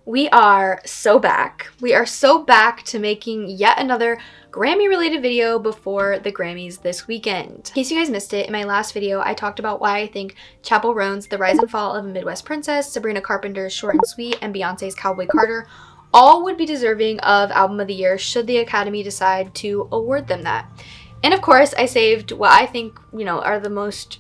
We are so back. We are so back to making yet another Grammy-related video before the Grammys this weekend. In case you guys missed it, in my last video, I talked about why I think Chappell Roan's The Rise and Fall of a Midwest Princess, Sabrina Carpenter's Short and Sweet, and Beyonce's Cowboy Carter all would be deserving of Album of the Year should the Academy decide to award them that. And of course, I saved what I think, are the most,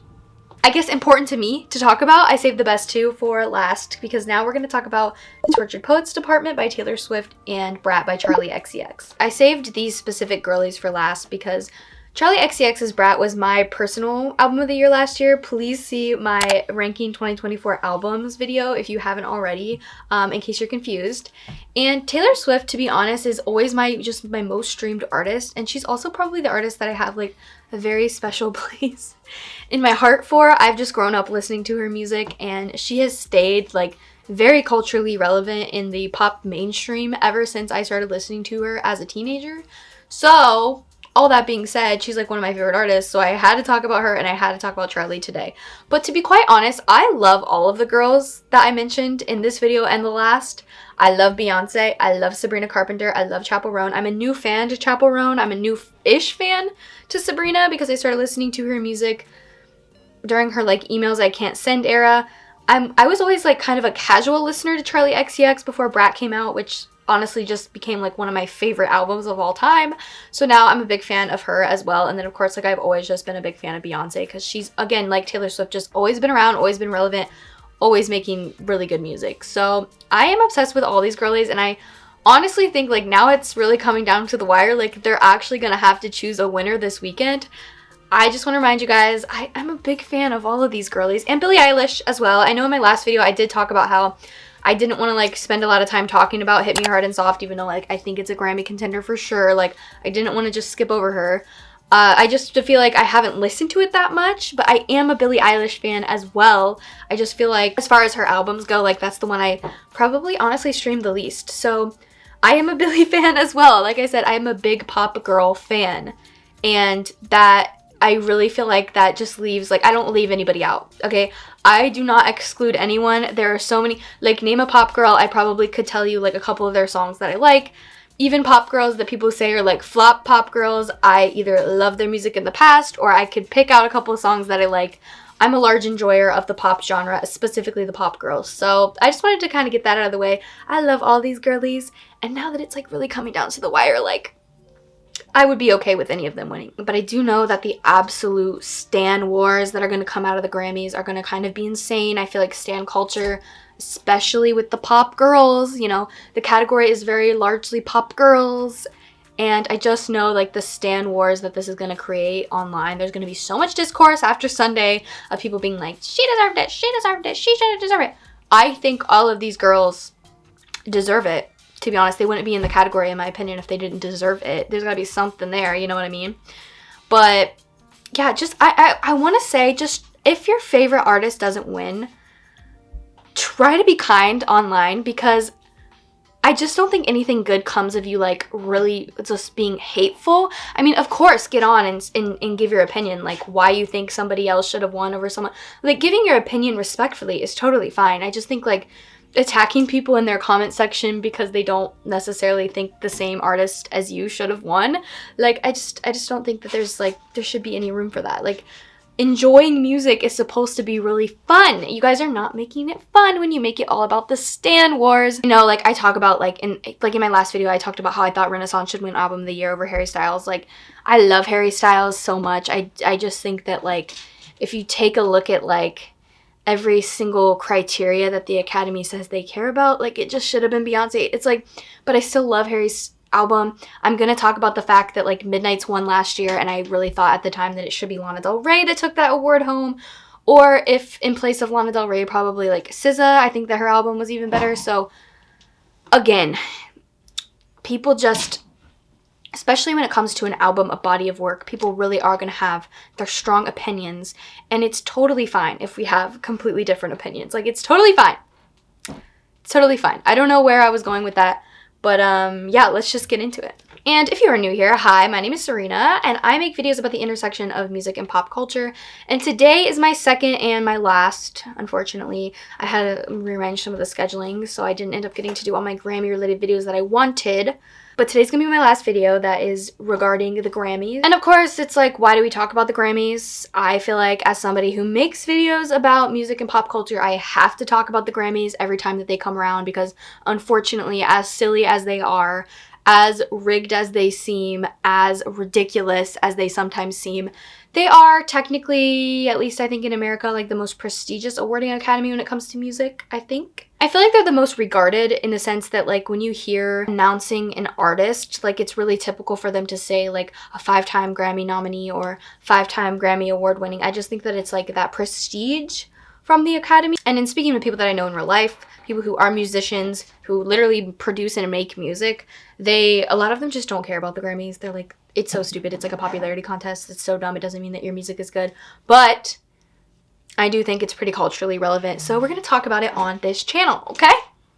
important to me to talk about. I saved the best two for last because now we're going to talk about The Tortured Poets Department by Taylor Swift and Brat by Charli XCX. I saved these specific girlies for last because Charli XCX's Brat was my personal album of the year last year. Please see my ranking 2024 albums video if you haven't already, in case you're confused. And Taylor Swift, to be honest, is always my most streamed artist, and she's also probably the artist that I have a very special place in my heart for. I've just grown up listening to her music, and she has stayed very culturally relevant in the pop mainstream ever since I started listening to her as a teenager. So all that being said, she's one of my favorite artists, so I had to talk about her and I had to talk about Charli today. But to be quite honest, I love all of the girls that I mentioned in this video and the last. I love Beyonce, I love Sabrina Carpenter, I love Chappell Roan. I'm a new fan to Chappell Roan. I'm a new-ish fan to Sabrina because I started listening to her music during her emails I can't send era. I was always kind of a casual listener to Charli XCX before Brat came out, which honestly just became one of my favorite albums of all time. So now I'm a big fan of her as well. And then of course I've always just been a big fan of Beyonce because she's, again, like Taylor Swift, just always been around, always been relevant, always making really good music. So I am obsessed with all these girlies, and I honestly think now it's really coming down to the wire. They're actually gonna have to choose a winner this weekend. I just want to remind you guys, I'm a big fan of all of these girlies, and Billie Eilish as well. I know in my last video I did talk about how I didn't want to spend a lot of time talking about Hit Me Hard and Soft, even though I think it's a Grammy contender for sure. I didn't want to just skip over her. I just feel I haven't listened to it that much, but I am a Billie Eilish fan as well. I just feel as far as her albums go, that's the one I probably honestly stream the least. So I am a Billie fan as well. Like I said, I am a big pop girl fan, and that I really feel that just leaves, I don't leave anybody out, okay? I do not exclude anyone. There are so many, name a pop girl, I probably could tell you a couple of their songs that I like. Even pop girls that people say are flop pop girls, I either love their music in the past or I could pick out a couple of songs that I like. I'm a large enjoyer of the pop genre, specifically the pop girls. So I just wanted to kind of get that out of the way. I love all these girlies, and now that it's really coming down to the wire, I would be okay with any of them winning. But I do know that the absolute stan wars that are going to come out of the Grammys are going to kind of be insane. I feel stan culture, especially with the pop girls, the category is very largely pop girls. And I just know the stan wars that this is going to create online. There's going to be so much discourse after Sunday of people being she deserved it, she deserved it, she shouldn't deserve it. I think all of these girls deserve it. To be honest, they wouldn't be in the category, in my opinion, if they didn't deserve it. There's gotta be something there, you know what I mean? But yeah, just I want to say, just if your favorite artist doesn't win, try to be kind online, because I just don't think anything good comes of you really just being hateful. I mean, of course, get on and give your opinion, why you think somebody else should have won over someone. Giving your opinion respectfully is totally fine. I just think attacking people in their comment section because they don't necessarily think the same artist as you should have won, I just don't think that there's there should be any room for that. Enjoying music is supposed to be really fun. You guys are not making it fun when you make it all about the stan wars. I talk about in my last video, I talked about how I thought Renaissance should win Album of the Year over Harry Styles. I love Harry Styles so much. I just think that if you take a look at every single criteria that the Academy says they care about, it just should have been Beyonce. It's but I still love Harry's album. I'm gonna talk about the fact that Midnight's won last year, and I really thought at the time that it should be Lana Del Rey that took that award home, or if in place of Lana Del Rey, probably SZA. I think that her album was even better. So again, people just, especially when it comes to an album, a body of work, people really are going to have their strong opinions, and it's totally fine if we have completely different opinions. It's totally fine. It's totally fine. I don't know where I was going with that, but yeah, let's just get into it. And if you are new here, hi, my name is Serena, and I make videos about the intersection of music and pop culture. And today is my second and my last, unfortunately. I had to rearrange some of the scheduling, so I didn't end up getting to do all my Grammy-related videos that I wanted. But today's gonna be my last video that is regarding the Grammys. And of course, it's like, why do we talk about the Grammys? I feel like as somebody who makes videos about music and pop culture, I have to talk about the Grammys every time that they come around because unfortunately, as silly as they are, as rigged as they seem, as ridiculous as they sometimes seem, they are technically, at least I think in America, like the most prestigious awarding academy when it comes to music, I think. I feel like they're the most regarded in the sense that like when you hear announcing an artist, like it's really typical for them to say like a 5-time Grammy nominee or 5-time Grammy award winning. I just think that it's like that prestige from the academy. And in speaking with people that I know in real life, people who are musicians, who literally produce and make music, a lot of them just don't care about the Grammys. They're like, it's so stupid. It's like a popularity contest. It's so dumb. It doesn't mean that your music is good. But I do think it's pretty culturally relevant. So we're going to talk about it on this channel, okay?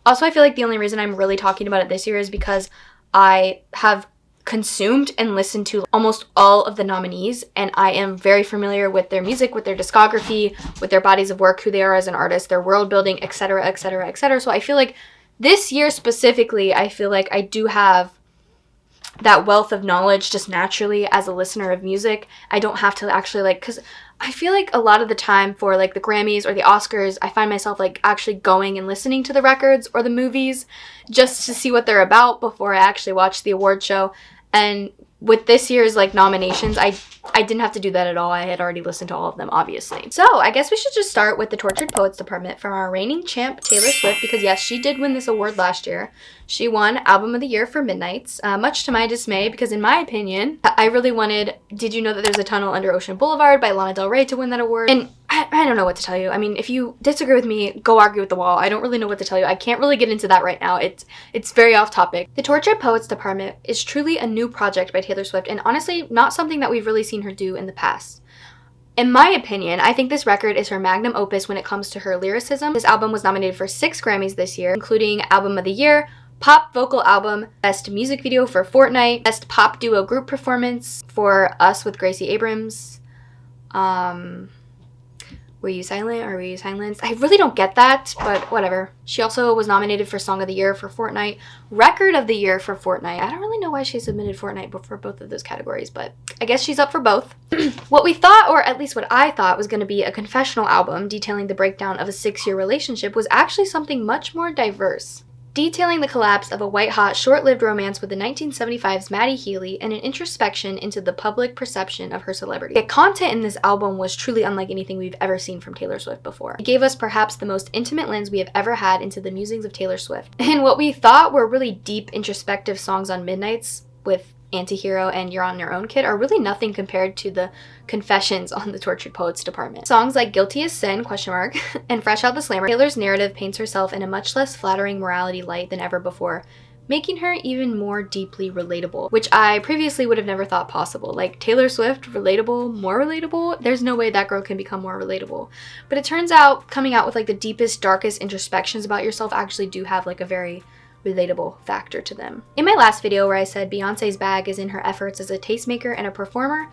Also, I feel like the only reason I'm really talking about it this year is because I have consumed and listened to almost all of the nominees, and I am very familiar with their music, with their discography, with their bodies of work, who they are as an artist, their world building, etc., etc., etc. So I feel like this year specifically, I feel like I do have that wealth of knowledge just naturally as a listener of music. I don't have to actually like, because I feel like a lot of the time for like the Grammys or the Oscars, I find myself like actually going and listening to the records or the movies just to see what they're about before I actually watch the award show. And with this year's like nominations, I didn't have to do that at all. I had already listened to all of them, obviously. So I guess we should just start with the Tortured Poets department from our reigning champ, Taylor Swift, because yes, she did win this award last year. She won Album of the Year for Midnights, much to my dismay, because in my opinion, I really wanted Did You Know That There's a Tunnel Under Ocean Boulevard by Lana Del Rey to win that award. And I don't know what to tell you. I mean, if you disagree with me, go argue with the wall. I don't really know what to tell you. I can't really get into that right now. It's very off topic. The Tortured Poets department is truly a new project by Taylor Swift, and honestly, not something that we've really seen her do in the past. In my opinion, I think this record is her magnum opus when it comes to her lyricism. This album was nominated for 6 Grammys this year, including Album of the Year, Pop Vocal Album, Best Music Video for Fortnite, Best Pop Duo Group Performance for Us with Gracie Abrams. Were You Silent or Were You Silenced? I really don't get that, but whatever. She also was nominated for Song of the Year for Fortnite, Record of the Year for Fortnite. I don't really know why she submitted Fortnite for both of those categories, but I guess she's up for both. What we thought, or at least what I thought, was going to be a confessional album detailing the breakdown of a 6-year relationship was actually something much more diverse, detailing the collapse of a white-hot, short-lived romance with the 1975's Maddie Healy and an introspection into the public perception of her celebrity. The content in this album was truly unlike anything we've ever seen from Taylor Swift before. It gave us perhaps the most intimate lens we have ever had into the musings of Taylor Swift. And what we thought were really deep, introspective songs on Midnights with Antihero and You're on Your Own Kid are really nothing compared to the confessions on the Tortured Poets department. Songs like Guilty as Sin, and Fresh Out the Slammer, Taylor's narrative paints herself in a much less flattering morality light than ever before, making her even more deeply relatable, which I previously would have never thought possible. Like, Taylor Swift, relatable, more relatable? There's no way that girl can become more relatable. But it turns out coming out with like the deepest, darkest introspections about yourself actually do have like a very relatable factor to them. In my last video where I said Beyonce's bag is in her efforts as a tastemaker and a performer,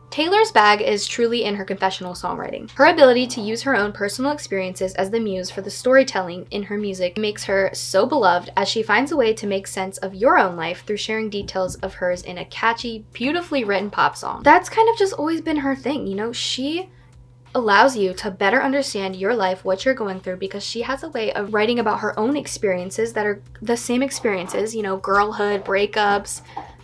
Taylor's bag is truly in her confessional songwriting. Her ability to use her own personal experiences as the muse for the storytelling in her music makes her so beloved as she finds a way to make sense of your own life through sharing details of hers in a catchy, beautifully written pop song. That's kind of just always been her thing, you know? She allows you to better understand your life, what you're going through, because she has a way of writing about her own experiences that are the same experiences, you know, girlhood, breakups.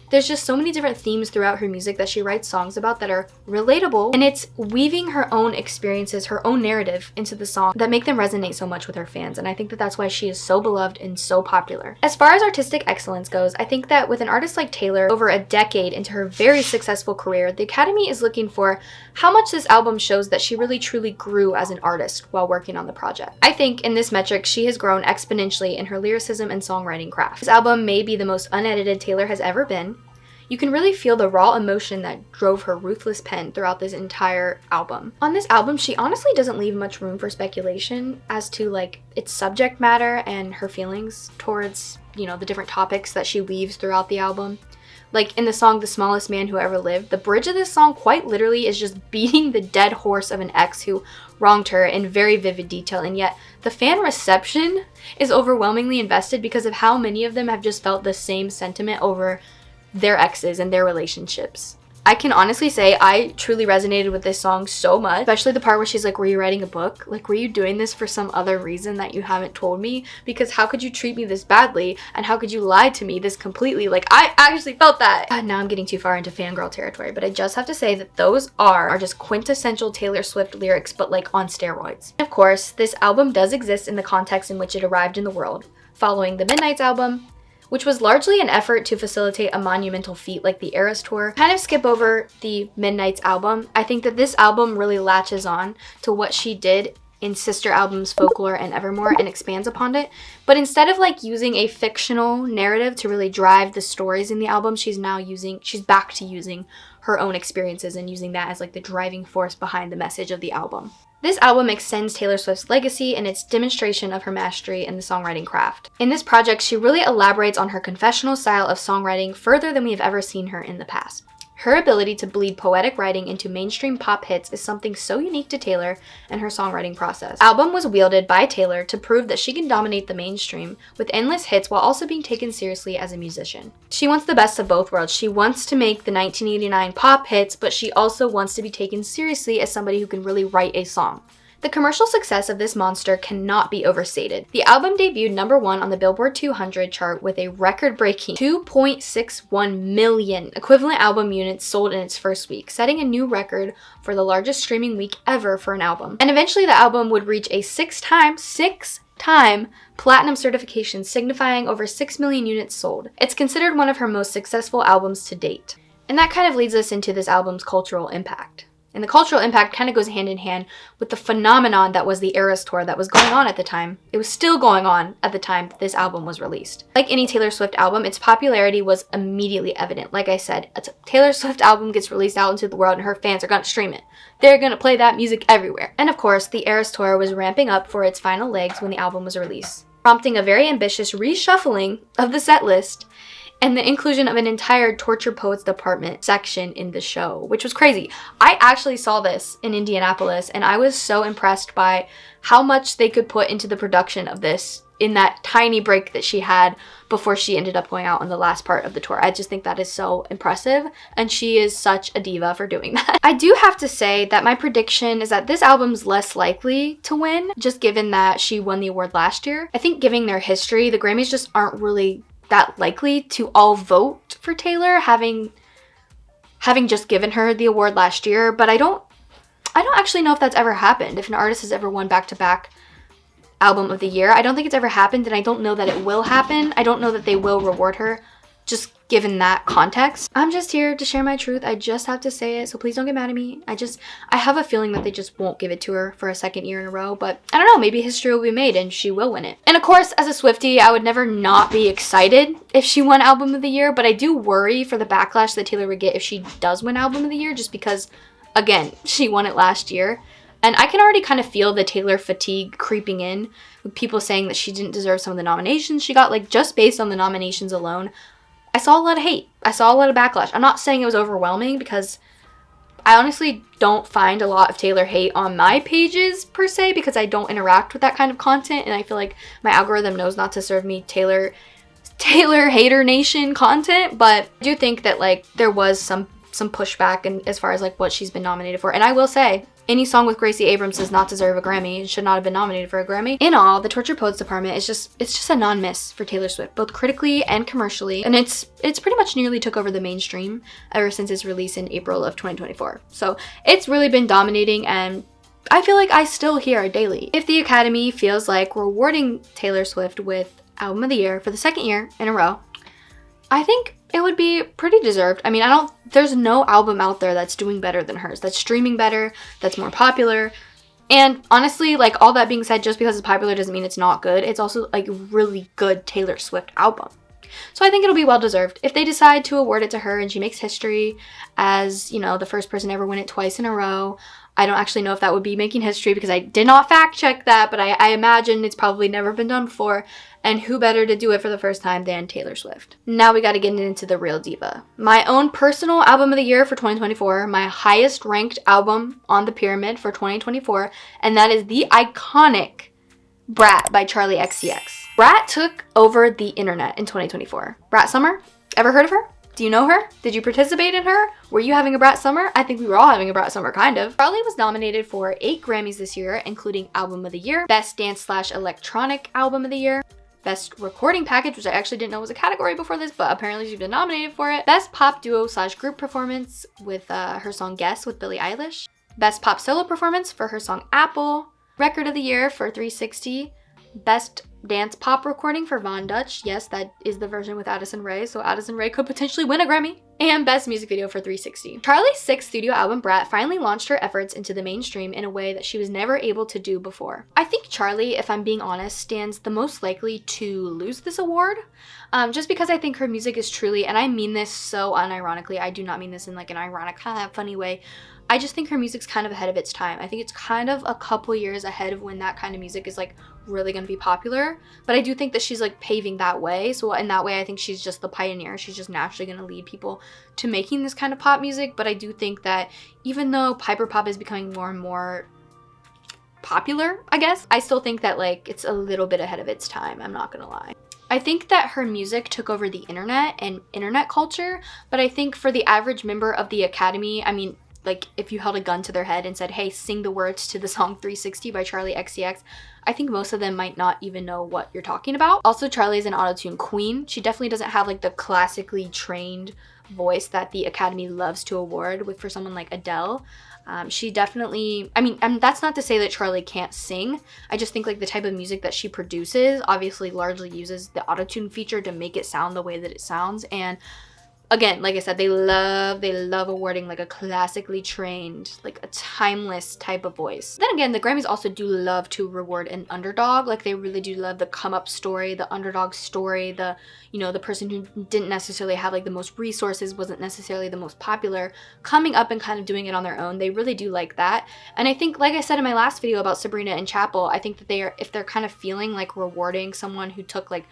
There's just so many different themes throughout her music that she writes songs about that are relatable, and it's weaving her own experiences, her own narrative into the song that make them resonate so much with her fans, and I think that that's why she is so beloved and so popular. As far as artistic excellence goes, I think that with an artist like Taylor, over a decade into her very successful career, the Academy is looking for how much this album shows that she really truly grew as an artist while working on the project. I think in this metric, she has grown exponentially in her lyricism and songwriting craft. This album may be the most unedited Taylor has ever been. You can really feel the raw emotion that drove her ruthless pen throughout this entire album. On this album, she honestly doesn't leave much room for speculation as to like its subject matter and her feelings towards, you know, the different topics that she weaves throughout the album. Like in the song The Smallest Man Who Ever Lived, the bridge of this song quite literally is just beating the dead horse of an ex who wronged her in very vivid detail, and yet the fan reception is overwhelmingly invested because of how many of them have just felt the same sentiment over their exes and their relationships. I can honestly say I truly resonated with this song so much, especially the part where she's like, were you writing a book? Like, were you doing this for some other reason that you haven't told me? Because how could you treat me this badly? And how could you lie to me this completely? Like, I actually felt that. Now I'm getting too far into fangirl territory, but I just have to say that those are just quintessential Taylor Swift lyrics, but like on steroids. Of course, this album does exist in the context in which it arrived in the world, following the Midnights album, which was largely an effort to facilitate a monumental feat like the Eras Tour. Kind of skip over the Midnights album. I think that this album really latches on to what she did in sister albums Folklore and Evermore and expands upon it. But instead of like using a fictional narrative to really drive the stories in the album, she's back to using her own experiences and using that as like the driving force behind the message of the album. This album extends Taylor Swift's legacy and its demonstration of her mastery in the songwriting craft. In this project, she really elaborates on her confessional style of songwriting further than we have ever seen her in the past. Her ability to bleed poetic writing into mainstream pop hits is something so unique to Taylor and her songwriting process. The album was wielded by Taylor to prove that she can dominate the mainstream with endless hits while also being taken seriously as a musician. She wants the best of both worlds. She wants to make the 1989 pop hits, but she also wants to be taken seriously as somebody who can really write a song. The commercial success of this monster cannot be overstated. The album debuted #1 on the Billboard 200 chart with a record-breaking 2.61 million equivalent album units sold in its first week, setting a new record for the largest streaming week ever for an album. And eventually the album would reach a six-time platinum certification, signifying over 6 million units sold. It's considered one of her most successful albums to date. And that kind of leads us into this album's cultural impact. And the cultural impact kind of goes hand in hand with the phenomenon that was the Eras Tour that was going on at the time. It was still going on at the time that this album was released. Like any Taylor Swift album, its popularity was immediately evident. Like I said, a Taylor Swift album gets released out into the world and her fans are going to stream it. They're going to play that music everywhere. And of course, the Eras Tour was ramping up for its final legs when the album was released, prompting a very ambitious reshuffling of the set list and the inclusion of an entire Torture Poets Department section in the show, which was crazy. I actually saw this in Indianapolis, and I was so impressed by how much they could put into the production of this in that tiny break that she had before she ended up going out on the last part of the tour. I just think that is so impressive, and she is such a diva for doing that. I do have to say that my prediction is that this album's less likely to win, just given that she won the award last year. I think given their history, the Grammys just aren't really that likely to all vote for Taylor, having just given her the award last year. But I don't actually know if that's ever happened, if an artist has ever won back-to-back album of the year. I don't think it's ever happened, and I don't know that it will happen. I don't know that they will reward her, just given that context. I'm just here to share my truth. I just have to say it, so please don't get mad at me. I have a feeling that they just won't give it to her for a second year in a row, but I don't know, maybe history will be made and she will win it. And of course, as a Swiftie, I would never not be excited if she won Album of the Year, but I do worry for the backlash that Taylor would get if she does win Album of the Year, just because, again, she won it last year. And I can already kind of feel the Taylor fatigue creeping in, with people saying that she didn't deserve some of the nominations she got, like just based on the nominations alone. I saw a lot of hate. I saw a lot of backlash. I'm not saying it was overwhelming, because I honestly don't find a lot of Taylor hate on my pages per se, because I don't interact with that kind of content, and I feel like my algorithm knows not to serve me Taylor hater nation content. But I do think that like there was some pushback and as far as like what she's been nominated for. And I will say, any song with Gracie Abrams does not deserve a Grammy and should not have been nominated for a Grammy. In all, the Torture Poets Department is just a non-miss for Taylor Swift, both critically and commercially. And it's pretty much nearly took over the mainstream ever since its release in April of 2024. So it's really been dominating, and I feel like I still hear it daily. If the Academy feels like rewarding Taylor Swift with Album of the Year for the second year in a row, I think it would be pretty deserved. I mean, there's no album out there that's doing better than hers, that's streaming better, that's more popular. And honestly, like, all that being said, just because it's popular doesn't mean it's not good. It's also like a really good Taylor Swift album. So I think it'll be well deserved. If they decide to award it to her and she makes history as, you know, the first person to ever win it twice in a row, I don't actually know if that would be making history because I did not fact check that, but I imagine it's probably never been done before. And who better to do it for the first time than Taylor Swift? Now we got to get into the real diva. My own personal album of the year for 2024, my highest ranked album on the pyramid for 2024, and that is the iconic Brat by Charli XCX. Brat took over the internet in 2024. Brat Summer? Ever heard of her? Do you know her? Did you participate in her? Were you having a Brat Summer? I think we were all having a Brat Summer, kind of. Charli was nominated for 8 Grammys this year, including Album of the Year, Best Dance/Electronic Album of the Year, Best Recording Package, which I actually didn't know was a category before this, but apparently she's been nominated for it, Best Pop Duo/Group Performance with her song Guess with Billie Eilish, Best Pop Solo Performance for her song Apple, Record of the Year for 360, Best Dance Pop Recording for Von Dutch. Yes, that is the version with Addison Rae, so Addison Rae could potentially win a Grammy. And Best Music Video for 360. Charli's 6th studio album, Brat, finally launched her efforts into the mainstream in a way that she was never able to do before. I think Charli, if I'm being honest, stands the most likely to lose this award, just because I think her music is truly, and I mean this so unironically, I do not mean this in like an ironic, funny way, I just think her music's kind of ahead of its time. I think it's kind of a couple years ahead of when that kind of music is like really gonna be popular. But I do think that she's like paving that way. So in that way, I think she's just the pioneer. She's just naturally gonna lead people to making this kind of pop music. But I do think that even though hyperpop is becoming more and more popular, I guess, I still think that like it's a little bit ahead of its time. I'm not gonna lie. I think that her music took over the internet and internet culture. But I think for the average member of the Academy, I mean, like if you held a gun to their head and said, hey, sing the words to the song 360 by Charli XCX, I think most of them might not even know what you're talking about. Also, Charli is an auto-tune queen. She definitely doesn't have like the classically trained voice that the Academy loves to award with for someone like Adele. She definitely, I mean, that's not to say that Charli can't sing. I just think like the type of music that she produces obviously largely uses the auto-tune feature to make it sound the way that it sounds. And again, like I said, they love awarding like a classically trained, like a timeless type of voice. Then again, the Grammys also do love to reward an underdog. Like they really do love the come up story, the underdog story, the, you know, the person who didn't necessarily have like the most resources, wasn't necessarily the most popular, coming up and kind of doing it on their own. They really do like that. And I think, like I said in my last video about Sabrina and Chapel, I think that if they're kind of feeling like rewarding someone who took like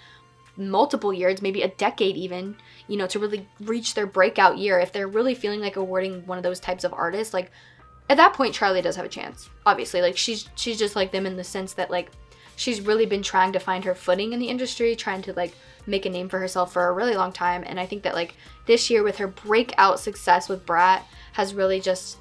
multiple years, maybe a decade even, you know, to really reach their breakout year, if they're really feeling like awarding one of those types of artists, like at that point Charli does have a chance. Obviously, like she's just like them in the sense that like she's really been trying to find her footing in the industry, trying to like make a name for herself for a really long time. And I think that like this year with her breakout success with Brat has really just,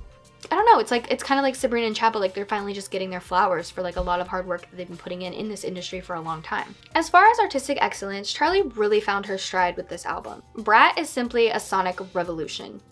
I don't know, it's kind of like Sabrina and Chapel, like they're finally just getting their flowers for like a lot of hard work that they've been putting in this industry for a long time. As far as artistic excellence, Charli really found her stride with this album. Brat is simply a sonic revolution.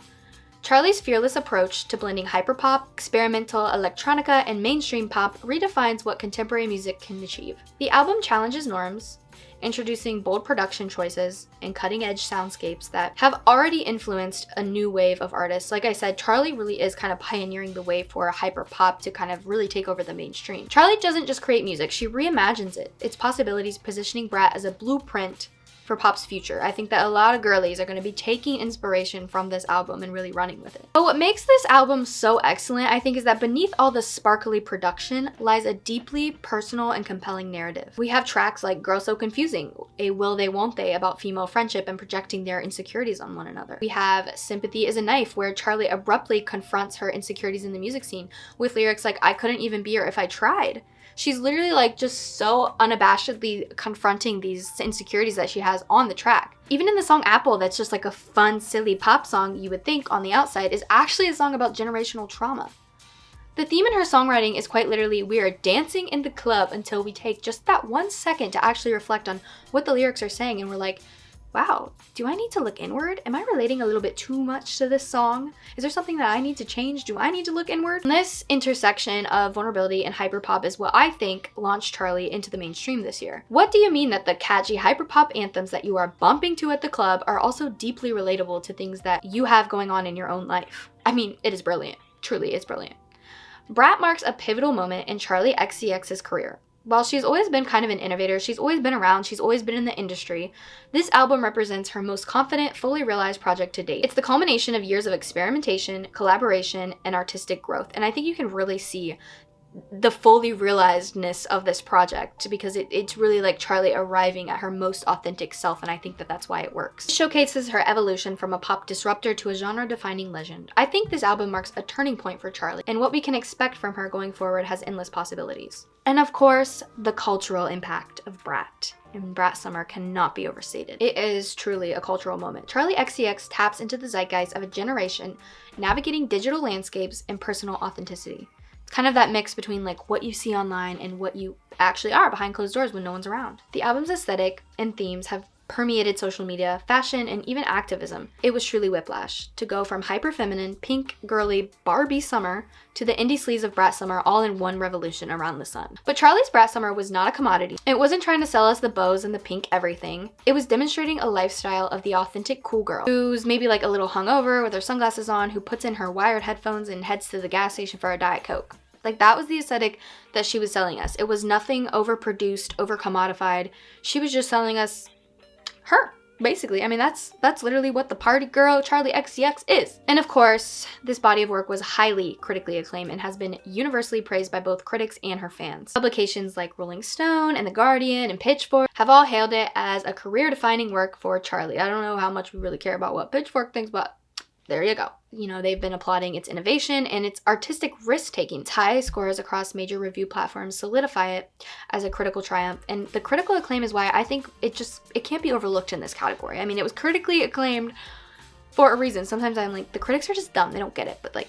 Charli's fearless approach to blending hyperpop, experimental, electronica, and mainstream pop redefines what contemporary music can achieve. The album challenges norms, introducing bold production choices and cutting-edge soundscapes that have already influenced a new wave of artists. Like I said, Charli really is kind of pioneering the way for hyperpop to kind of really take over the mainstream. Charli doesn't just create music, she reimagines it, its possibilities, positioning Brat as a blueprint for pop's future. I think that a lot of girlies are going to be taking inspiration from this album and really running with it. But what makes this album so excellent, I think, is that beneath all the sparkly production lies a deeply personal and compelling narrative. We have tracks like Girl So Confusing, a will they won't they about female friendship and projecting their insecurities on one another. We have Sympathy is a Knife, where Charli abruptly confronts her insecurities in the music scene with lyrics like, I couldn't even be her if I tried. She's literally like just so unabashedly confronting these insecurities that she has on the track. Even in the song Apple, that's just like a fun, silly pop song you would think on the outside, is actually a song about generational trauma. The theme in her songwriting is quite literally, we are dancing in the club until we take just that 1 second to actually reflect on what the lyrics are saying, and we're like, wow, do I need to look inward? Am I relating a little bit too much to this song? Is there something that I need to change? Do I need to look inward? And this intersection of vulnerability and hyperpop is what I think launched Charli into the mainstream this year. What do you mean that the catchy hyperpop anthems that you are bumping to at the club are also deeply relatable to things that you have going on in your own life? I mean, it is brilliant. Truly, it's brilliant. Brat marks a pivotal moment in Charli XCX's career. While she's always been kind of an innovator, she's always been around, she's always been in the industry, this album represents her most confident, fully realized project to date. It's the culmination of years of experimentation, collaboration, and artistic growth. And I think you can really see the fully realizedness of this project because it's really like Charli arriving at her most authentic self, and I think that that's why it works. It showcases her evolution from a pop disruptor to a genre-defining legend. I think this album marks a turning point for Charli, and what we can expect from her going forward has endless possibilities. And of course, the cultural impact of Brat. And Brat Summer cannot be overstated. It is truly a cultural moment. Charli XCX taps into the zeitgeist of a generation, navigating digital landscapes and personal authenticity. Kind of that mix between like what you see online and what you actually are behind closed doors when no one's around. The album's aesthetic and themes have permeated social media, fashion, and even activism. It was truly whiplash to go from hyper-feminine, pink, girly Barbie Summer to the indie sleaze of Brat Summer all in one revolution around the sun. But Charli's Brat Summer was not a commodity. It wasn't trying to sell us the bows and the pink everything. It was demonstrating a lifestyle of the authentic cool girl who's maybe like a little hungover with her sunglasses on, who puts in her wired headphones and heads to the gas station for a Diet Coke. Like, that was the aesthetic that she was selling us. It was nothing overproduced, over-commodified. She was just selling us her, basically. I mean, that's literally what the party girl Charli XCX is. And of course, this body of work was highly critically acclaimed and has been universally praised by both critics and her fans. Publications like Rolling Stone and The Guardian and Pitchfork have all hailed it as a career-defining work for Charli. I don't know how much we really care about what Pitchfork thinks, but there you go. You know, they've been applauding its innovation and its artistic risk-taking. Its high scores across major review platforms solidify it as a critical triumph. And the critical acclaim is why I think it can't be overlooked in this category. I mean, it was critically acclaimed for a reason. Sometimes I'm like, the critics are just dumb. They don't get it. But like,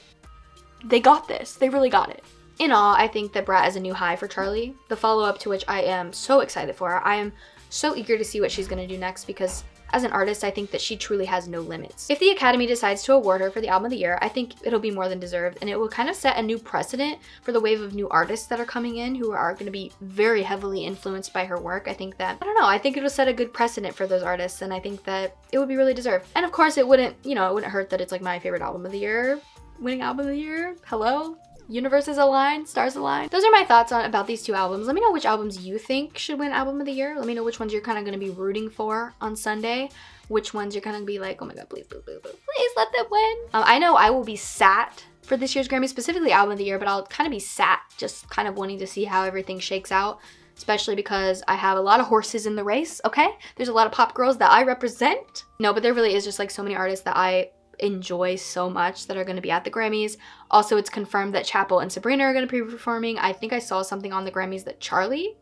they got this. They really got it. In all, I think that Brat is a new high for Charli. The follow-up to which I am so excited for. I am so eager to see what she's going to do next because as an artist, I think that she truly has no limits. If the Academy decides to award her for the Album of the Year, I think it'll be more than deserved, and it will kind of set a new precedent for the wave of new artists that are coming in who are going to be very heavily influenced by her work. I think that, I don't know, I think it'll set a good precedent for those artists, and I think that it would be really deserved. And of course, it wouldn't hurt that it's like my favorite Album of the Year, winning Album of the Year. Hello? Universes align, stars align. Those are my thoughts about these two albums. Let me know which albums you think should win Album of the Year. Let me know which ones you're kind of going to be rooting for on Sunday. Which ones you're kind of be like, oh my god, please, please, please, please let them win. I know I will be sat for this year's Grammy, specifically Album of the Year, but I'll kind of be sat just kind of wanting to see how everything shakes out, especially because I have a lot of horses in the race, okay? There's a lot of pop girls that I represent. No, but there really is just like so many artists that I enjoy so much that are going to be at the Grammys. Also, it's confirmed that Chapel and Sabrina are going to be performing. I think I saw something on the Grammys that Charli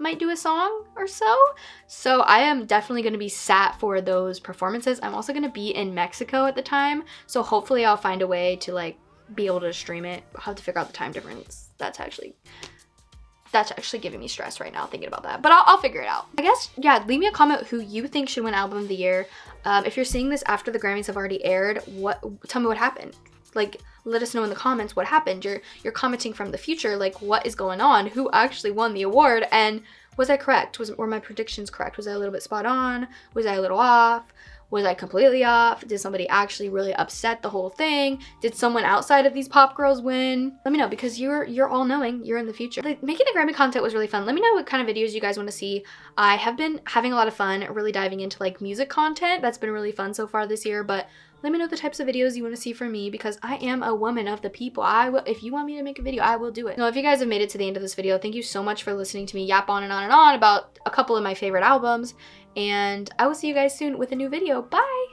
might do a song or so. So I am definitely going to be sat for those performances. I'm also going to be in Mexico at the time. So hopefully I'll find a way to like be able to stream it. I'll have to figure out the time difference. That's actually giving me stress right now thinking about that, but I'll figure it out. I guess, yeah, leave me a comment who you think should win Album of the Year. If you're seeing this after the Grammys have already aired, tell me what happened. Like, let us know in the comments what happened. You're commenting from the future, like what is going on, who actually won the award, and was I correct? Were my predictions correct? Was I a little bit spot on? Was I a little off? Was I completely off? Did somebody actually really upset the whole thing? Did someone outside of these pop girls win? Let me know, because you're all knowing. You're in the future. Like, making the Grammy content was really fun. Let me know what kind of videos you guys want to see. I have been having a lot of fun really diving into like music content. That's been really fun so far this year, but let me know the types of videos you want to see from me because I am a woman of the people. If you want me to make a video, I will do it. Now, if you guys have made it to the end of this video, thank you so much for listening to me yap on and on and on about a couple of my favorite albums. And I will see you guys soon with a new video. Bye!